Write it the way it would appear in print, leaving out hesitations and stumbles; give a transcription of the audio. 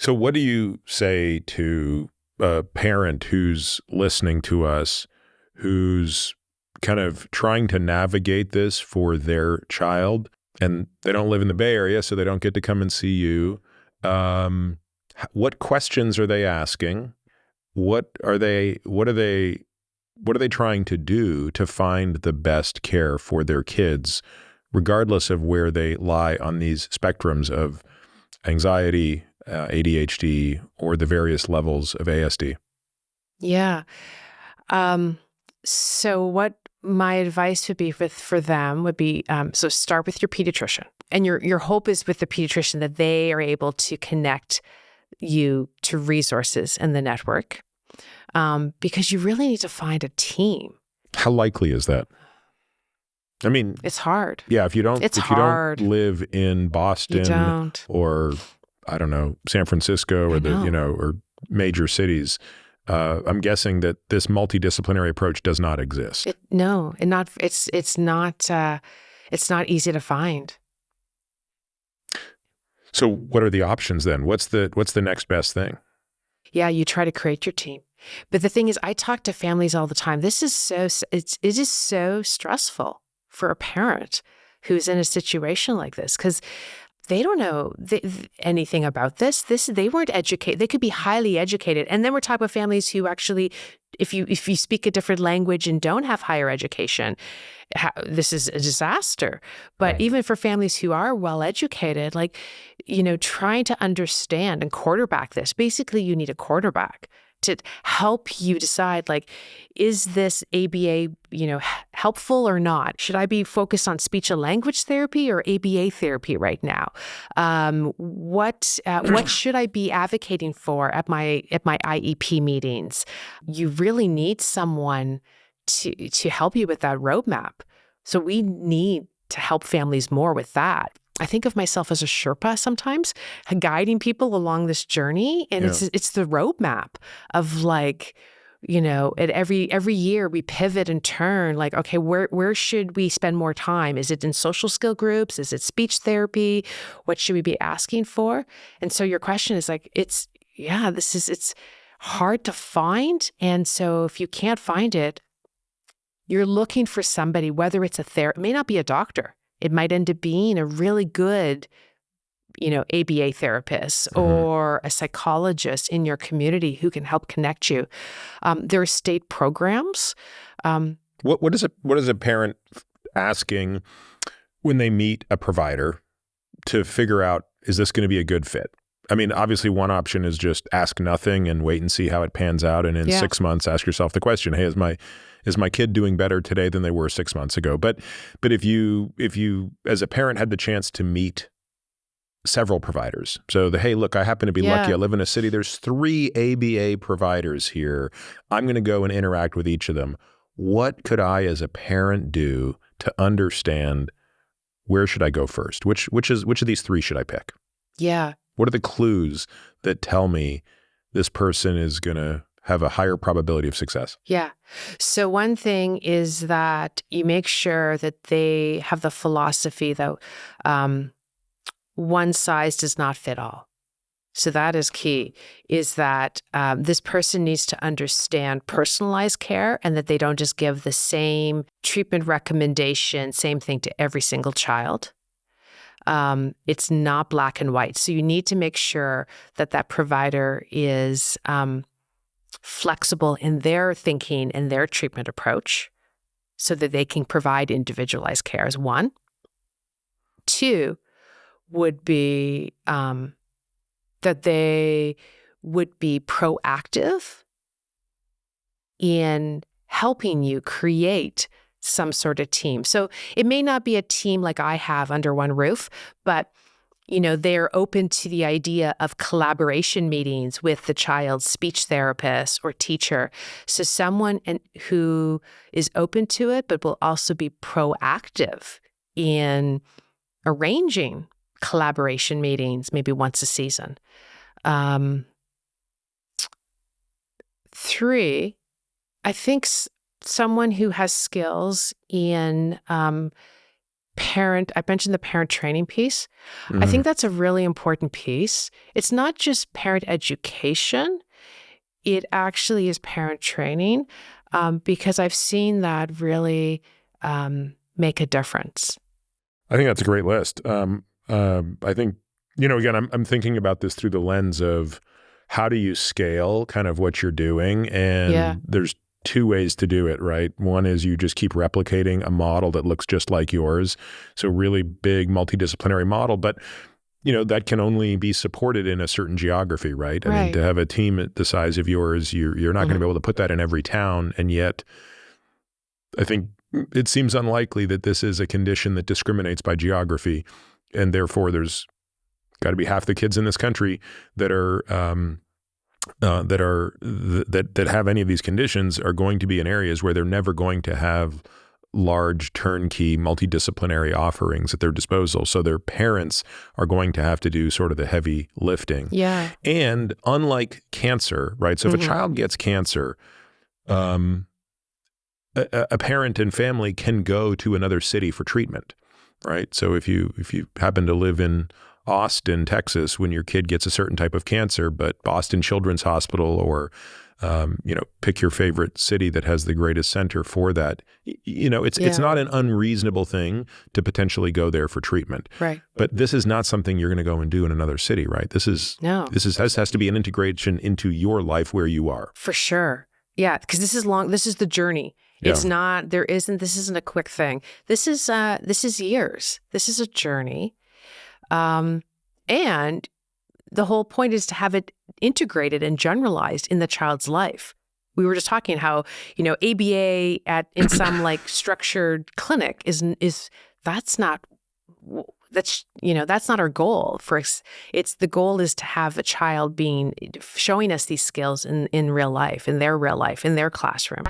So what do you say to a parent who's listening to us, who's kind of trying to navigate this for their child, and they don't live in the Bay Area, so they don't get to come and see you? What questions are they asking? What are they trying to do to find the best care for their kids, regardless of where they lie on these spectrums of anxiety, ADHD, or the various levels of ASD? Yeah. So what my advice would be for them would be, so start with your pediatrician. And your hope is with the pediatrician that they are able to connect you to resources in the network, because you really need to find a team. How likely is that? I mean, it's hard. Yeah, if you don't live in Boston or I don't know, San Francisco or or major cities, I'm guessing that this multidisciplinary approach does not exist. It's not easy to find. So what are the options then? What's the next best thing? Yeah, you try to create your team. But the thing is, I talk to families all the time. It is so stressful for a parent who's in a situation like this, because they don't know anything about this. They weren't educated. They could be highly educated. And then we're talking about families who actually, if you speak a different language and don't have higher education, this is a disaster. But Right. Even for families who are well educated, trying to understand and quarterback this, basically you need a quarterback to help you decide, is this ABA, helpful or not? Should I be focused on speech and language therapy or ABA therapy right now? What should I be advocating for at my IEP meetings? You really need someone to help you with that roadmap. So we need to help families more with that. I think of myself as a Sherpa sometimes, guiding people along this journey. And it's the roadmap of at every year we pivot and turn, okay, where should we spend more time? Is it in social skill groups? Is it speech therapy? What should we be asking for? And so your question is it's hard to find. And so if you can't find it, you're looking for somebody, whether it's it may not be a doctor. It might end up being a really good, ABA therapist or a psychologist in your community who can help connect you. There are state programs. What is a parent asking when they meet a provider to figure out, is this going to be a good fit? I mean, obviously one option is just ask nothing and wait and see how it pans out. And in 6 months, ask yourself the question, hey, is my kid doing better today than they were 6 months ago? But if you as a parent had the chance to meet several providers, so hey, look, I happen to be lucky. I live in a city. There's 3 ABA providers here. I'm going to go and interact with each of them. What could I, as a parent, do to understand where should I go first? Which of these 3 should I pick? Yeah. What are the clues that tell me this person is going to have a higher probability of success? Yeah. So one thing is that you make sure that they have the philosophy that one size does not fit all. So that is key, is that this person needs to understand personalized care and that they don't just give the same treatment recommendation, same thing to every single child. It's not black and white. So you need to make sure that provider is flexible in their thinking and their treatment approach so that they can provide individualized care as one. 2 would be that they would be proactive in helping you create some sort of team. So it may not be a team like I have under one roof, but they're open to the idea of collaboration meetings with the child's speech therapist or teacher. So someone who is open to it, but will also be proactive in arranging collaboration meetings, maybe once a season. 3, I think someone who has skills in I mentioned the parent training piece. I think that's a really important piece. It's not just parent education. It actually is parent training, because I've seen that really make a difference. I think that's a great list. I think, again, I'm thinking about this through the lens of how do you scale kind of what you're doing? And there's two ways to do it, right? One is you just keep replicating a model that looks just like yours. So really big multidisciplinary model, but that can only be supported in a certain geography, right? I mean, to have a team the size of yours, you're not going to be able to put that in every town. And yet I think it seems unlikely that this is a condition that discriminates by geography. And therefore there's got to be half the kids in this country that are that have any of these conditions are going to be in areas where they're never going to have large turnkey multidisciplinary offerings at their disposal. So their parents are going to have to do sort of the heavy lifting. Yeah. And unlike cancer, right? So if a child gets cancer, a parent and family can go to another city for treatment, right? So if you happen to live in Austin, Texas, when your kid gets a certain type of cancer, but Boston Children's Hospital or, pick your favorite city that has the greatest center for that. It's not an unreasonable thing to potentially go there for treatment. Right. But this is not something you're going to go and do in another city, right? This has to be an integration into your life where you are. For sure. Yeah, because this is the journey. It's not, this isn't a quick thing. This is years. This is a journey. And the whole point is to have it integrated and generalized in the child's life. We were just talking how, ABA in some like structured clinic that's not our goal. The goal is to have a child showing us these skills in real life, in their real life, in their classroom.